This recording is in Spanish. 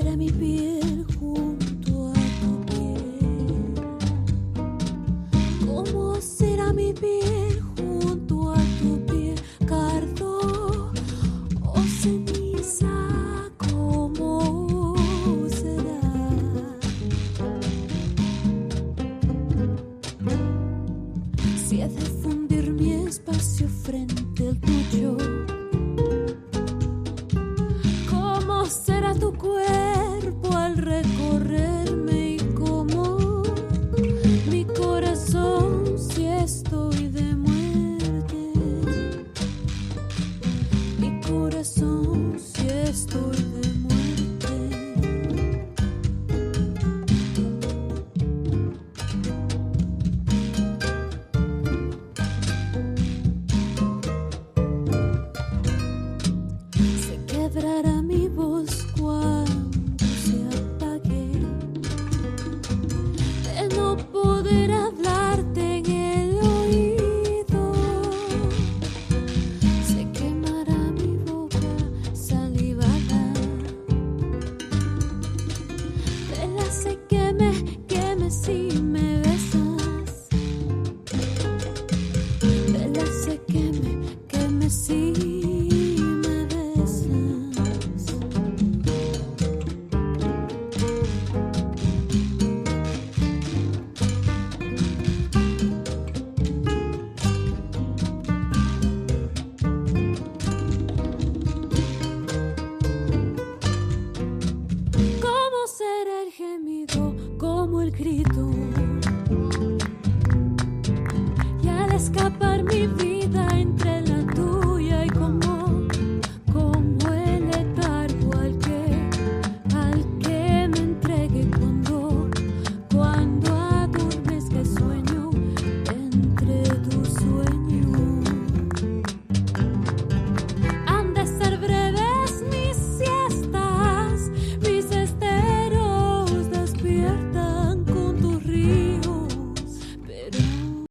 será mi piel junto a tu piel? ¿Cómo será mi piel junto a tu piel? Cardo o ceniza, ¿cómo será? Si he de fundir mi espacio frente al tuyo, ¿cómo será tu cuerpo al recorrerme? Y cómo mi corazón si estoy de muerte, mi corazón si estoy de muerte. Se quebrará mi voz cuando se apague, de no poder hablarte en el oído. Se quemará mi boca salivada, vela se queme si me besas, vela se queme si me besas. ¿Cómo será el gemido? Como el grito, y al escapar